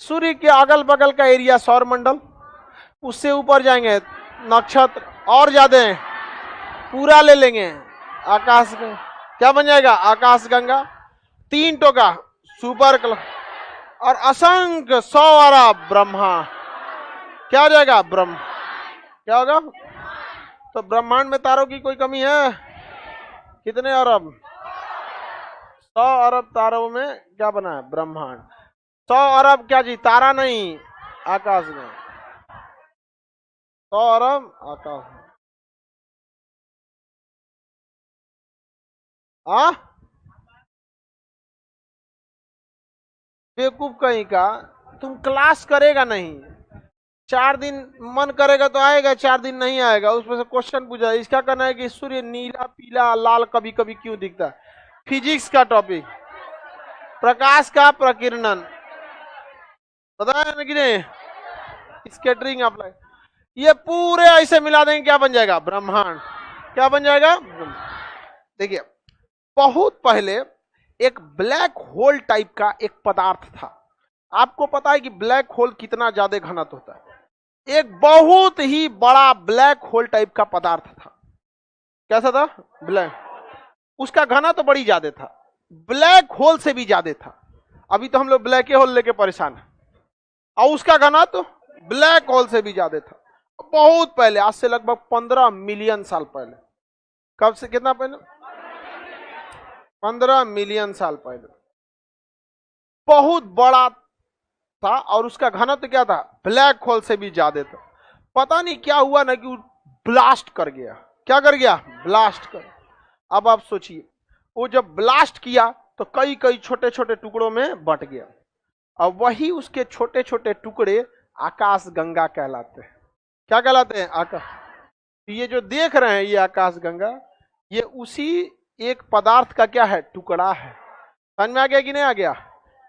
सूर्य के अगल बगल का एरिया सौर मंडल, उससे ऊपर जाएंगे नक्षत्र और ज्यादा हैं, पूरा ले लेंगे आकाश गंगा, क्या बन जाएगा आकाश गंगा। 3 टोका सुपर क्लब और असंख्य 100 अरब ब्रह्मा, क्या हो जाएगा ब्रह्म, क्या होगा। तो ब्रह्मांड में तारों की कोई कमी है, कितने अरब, 100 अरब तारों में क्या बना है ब्रह्मांड। 100 अरब क्या जी, तारा नहीं आकाश में, 100 अरब आकाश में। बेवकूफ कहीं का, तुम क्लास करेगा नहीं, 4 दिन मन करेगा तो आएगा, 4 दिन नहीं आएगा, उसमें से क्वेश्चन पूछा। इसका कहना है कि सूर्य नीला पीला लाल कभी कभी क्यों दिखता है, फिजिक्स का टॉपिक, प्रकाश का प्रकीर्णन, बताया ना कि नहीं, स्कैटरिंग अप्लाई, ये पूरे ऐसे मिला देंगे क्या बन जाएगा ब्रह्मांड, क्या बन जाएगा। देखिए बहुत पहले एक ब्लैक होल टाइप का एक पदार्थ था, आपको पता है कि ब्लैक होल कितना ज्यादा घनत्व होता है, एक बहुत ही बड़ा ब्लैक होल टाइप का पदार्थ था, कैसा था ब्लैक, उसका घनत्व तो बड़ी ज्यादा था, ब्लैक होल से भी ज्यादा था। अभी तो हम लोग ब्लैक होल लेके परेशान है, और उसका घनत्व तो ब्लैक होल से भी ज्यादा था। बहुत पहले, आज से लगभग 15 मिलियन साल पहले, कब से कितना पहले, 15 मिलियन साल पहले, बहुत बड़ा था और उसका घनत्व क्या था ब्लैक होल से भी ज्यादा था। पता नहीं क्या हुआ ना कि ब्लास्ट कर गया, क्या कर गया ब्लास्ट कर। अब आप सोचिए वो जब ब्लास्ट किया तो कई कई छोटे छोटे टुकड़ों में बट गया, अब वही उसके छोटे छोटे टुकड़े आकाश गंगा कहलाते हैं। क्या कहलाते हैं आकाश, ये जो देख रहे हैं ये आकाश गंगा, ये उसी एक पदार्थ का क्या है टुकड़ा है। समझ में आ गया कि नहीं आ गया,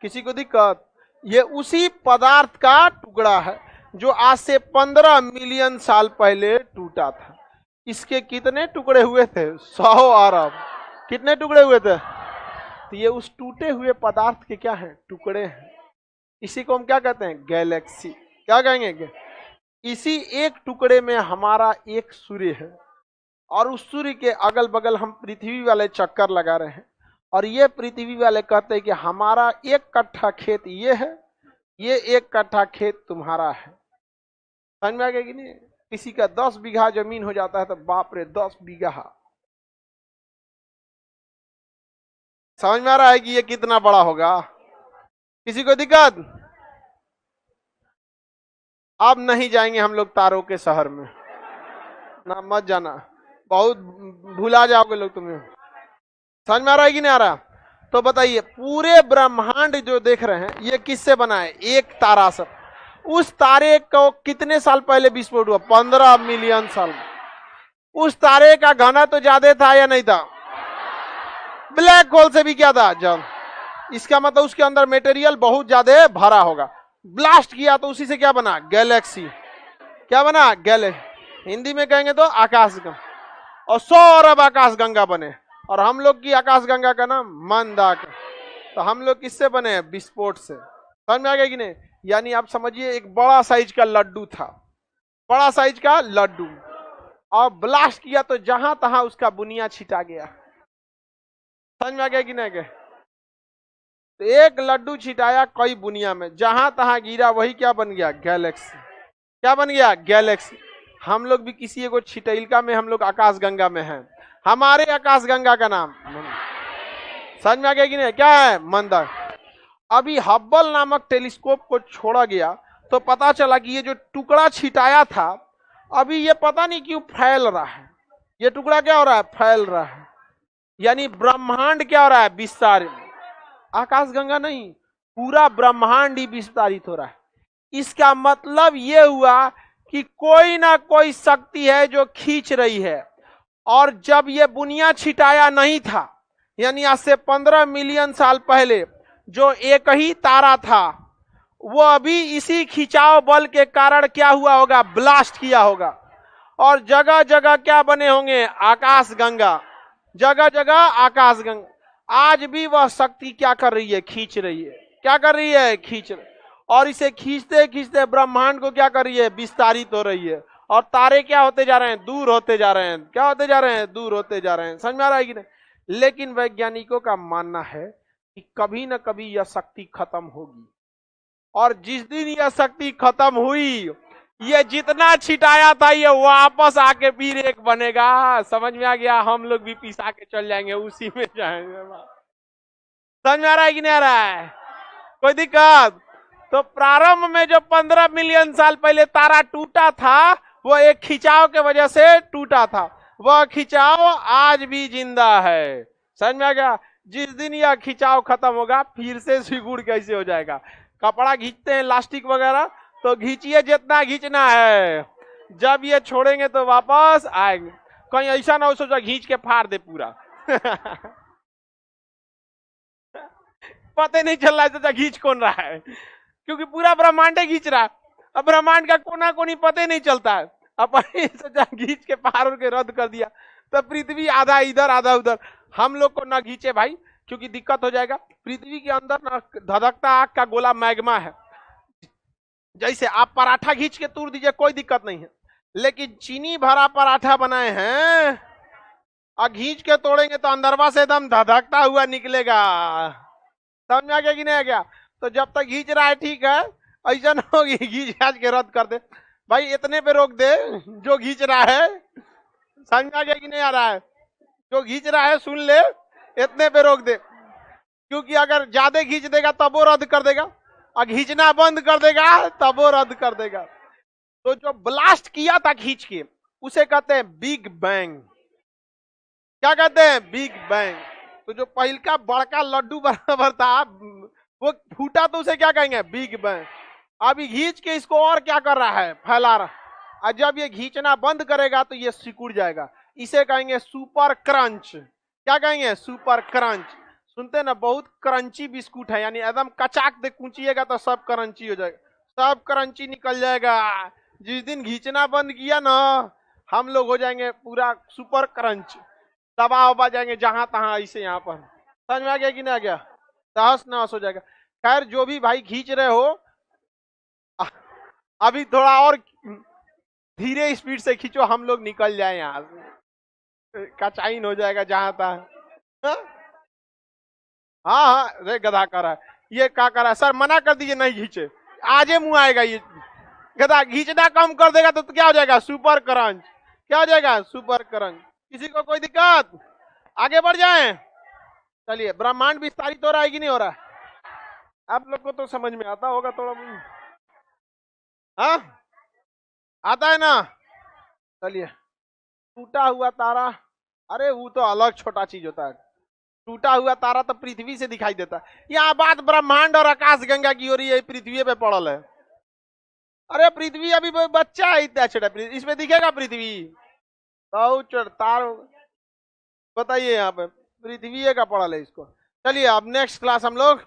किसी को दिक्कत, ये उसी पदार्थ का टुकड़ा है जो आज से 15 मिलियन साल पहले टूटा था। इसके कितने टुकड़े हुए थे 100 अरब, कितने टुकड़े हुए थे, तो ये उस टूटे हुए पदार्थ के क्या है टुकड़े हैं। इसी को हम क्या कहते हैं गैलेक्सी, क्या कहेंगे, इसी एक टुकड़े में हमारा एक सूर्य है और उस सूर्य के अगल बगल हम पृथ्वी वाले चक्कर लगा रहे हैं, और ये पृथ्वी वाले कहते हैं कि हमारा 1 कट्ठा खेत ये है, ये 1 कट्ठा खेत तुम्हारा है। समझ में आ गया कि नहीं, किसी का 10 बीघा जमीन हो जाता है तो बाप रे 10 बीघा, समझ में आ रहा है कि ये कितना बड़ा होगा, किसी को दिक्कत। अब नहीं जाएंगे हम लोग तारों के शहर में ना, मत जाना, बहुत भुला जाओगे लोग तुम्हें। समझ में आ रहा है कि नहीं आ रहा। तो बताइए पूरे ब्रह्मांड जो देख रहे हैं ये किससे बना है, एक तारा से। उस तारे को कितने साल पहले विस्फोट हुआ, 15 मिलियन साल। उस तारे का घना तो ज्यादा था या नहीं था, ब्लैक होल से भी क्या था जब, इसका मतलब उसके अंदर मटेरियल बहुत ज्यादा भरा होगा, ब्लास्ट किया तो उसी से क्या बना गैलेक्सी, क्या बना गैलेक्सी, हिंदी में कहेंगे तो आकाश गंगा, और 100 अरब आकाश गंगा बने। और हम लोग की आकाश गंगा का नाम मंदाकिनी, तो हम लोग किससे बने विस्फोट से। समझ में आ गया कि नहीं, यानी आप समझिए एक बड़ा साइज का लड्डू था, बड़ा साइज का लड्डू, और ब्लास्ट किया तो जहां तहां उसका बुनिया छिटा गया। समझ में आ गया कि नहीं गया, तो एक लड्डू छिटाया कई बुनिया में, जहां तहां गिरा वही क्या बन गया गैलेक्सी, क्या बन गया गैलेक्सी। हम लोग भी किसी एगो छिटैलका में हम लोग आकाश गंगा में हैं, हमारे आकाश गंगा का नाम, समझ में आ गया कि नहीं क्या है मंदार। अभी हब्बल नामक टेलीस्कोप को छोड़ा गया तो पता चला कि ये जो टुकड़ा छिटाया था अभी ये पता नहीं क्यों फैल रहा है, ये टुकड़ा क्या हो रहा है फैल रहा है, यानी ब्रह्मांड क्या हो रहा है विस्तार, आकाश गंगा नहीं पूरा ब्रह्मांड ही विस्तारित हो रहा है। इसका मतलब ये हुआ कि कोई ना कोई शक्ति है जो खींच रही है, और जब ये बुनिया छिटाया नहीं था, यानी आज से 15 मिलियन साल पहले जो एक ही तारा था वो अभी इसी खिंचाव बल के कारण क्या हुआ होगा ब्लास्ट किया होगा, और जगह जगह क्या बने होंगे आकाश गंगा, जगह जगह आकाश गंगा। आज भी वह शक्ति क्या कर रही है खींच रही है, क्या कर रही है खींच रही। और इसे खींचते खींचते ब्रह्मांड को क्या कर रही है, विस्तारित हो रही है। और तारे क्या होते जा रहे हैं, दूर होते जा रहे हैं। क्या होते जा रहे हैं, दूर होते जा रहे हैं। समझ में आ रहा है कि नहीं? लेकिन वैज्ञानिकों का मानना है कि कभी ना कभी यह शक्ति खत्म होगी, और जिस दिन यह शक्ति खत्म हुई, ये जितना छिटाया था ये वापस आके फिर एक बनेगा। समझ में आ गया? हम लोग भी पिसा के चल जाएंगे, उसी में जाएंगे। समझ में आ रहा है कि नहीं आ रहा है? कोई दिक्कत? तो प्रारंभ में जो 15 मिलियन साल पहले तारा टूटा था, वो एक खिंचाव के वजह से टूटा था। वह खिंचाव आज भी जिंदा है। समझ में आ गया? जिस दिन यह खिंचाव खत्म होगा, फिर से सिकुड़ कैसे हो जाएगा। कपड़ा खींचते हैं इलास्टिक वगैरह, तो खींचिए जितना खींचना है, जब ये छोड़ेंगे तो वापस आएंगे। कहीं ऐसा ना हो सोचा खींच के फाड़ दे पूरा। पता नहीं चल रहा है सोचा खींच कौन रहा है, क्योंकि पूरा ब्रह्मांड खींच रहा है। अब ब्रह्मांड का कोना कोनी पता नहीं चलता है। अब सोचा खींच के फाड़ के रद्द कर दिया, तो पृथ्वी आधा इधर आधा उधर। हम लोग को ना खींचे भाई, क्योंकि दिक्कत हो जाएगा। पृथ्वी के अंदर ना धधकता आग का गोला मैग्मा है। जैसे आप पराठा खींच के तोड़ दीजिए, कोई दिक्कत नहीं है, लेकिन चीनी भरा पराठा बनाए हैं और खींच के तोड़ेंगे तो अंदरवा से एकदम धधकता हुआ निकलेगा। समझ में आ गया कि नहीं आ गया? तो जब तक खींच रहा है ठीक है, ऐसा ना होगी खींच खींच के रद्द कर दे। भाई इतने पे रोक दे जो खींच रहा है। समझ में आ गया कि नहीं आ रहा है? जो खींच रहा है सुन ले, इतने पे रोक दे, क्योंकि अगर ज्यादा खींच देगा तब वो रद्द कर देगा, और खींचना बंद कर देगा तब वो रद्द कर देगा। तो जो ब्लास्ट किया था खींच के, उसे कहते हैं बिग बैंग। क्या कहते हैं? Big bang. तो जो पहल का बड़का लड्डू बराबर था वो फूटा, तो उसे क्या कहेंगे? Big bang. अभी खींच के इसको और क्या कर रहा है, फैला रहा। और जब ये खींचना बंद करेगा तो ये सिकुड़ जाएगा। इसे कहेंगे सुपर क्रंच। क्या कहेंगे? Super crunch. सुनते ना, बहुत क्रंची बिस्कुट है, यानी एकदम कचाक दे कूचिएगा तो सब क्रंची हो जाएगा, सब क्रंची निकल जाएगा। जिस दिन खींचना बंद किया ना, हम लोग हो जाएंगे पूरा सुपर क्रंच, दबा उबा जाएंगे जहां तहां, ऐसे यहाँ पर। समझ में आ गया कि नहीं आ गया? तहस नहस हो जाएगा। खैर जो भी भाई खींच रहे हो, अभी थोड़ा और धीरे स्पीड से खींचो, हम लोग निकल जाए यहाँ से, कचाइन हो जाएगा जहां तहां। हाँ हाँ, रे गधा कर रहा है, ये क्या कर रहा है? सर मना कर दीजिए नहीं खींचे, आजे मुंह आएगा ये गधा। खींचना कम कर देगा तो क्या हो जाएगा? Super crunch. क्या हो जाएगा? Super crunch. किसी को कोई दिक्कत? आगे बढ़ जाएं। चलिए, ब्रह्मांड विस्तारित हो रहा है कि नहीं हो रहा है? आप लोग को तो समझ में आता होगा थोड़ा। हाँ आता है ना? चलिए, टूटा हुआ तारा, अरे वो तो अलग छोटा चीज होता है। टूटा हुआ तारा तो पृथ्वी से दिखाई देता है। यहाँ बात ब्रह्मांड और आकाश गंगा की हो रही है, पृथ्वी पे पड़ल है। अरे पृथ्वी अभी बच्चा है, इतना छोटा पृथ्वी, इसमें दिखेगा पृथ्वी? बहुत तार, बताइए यहाँ पे पृथ्वी का पड़ल है इसको। चलिए अब नेक्स्ट क्लास हम लोग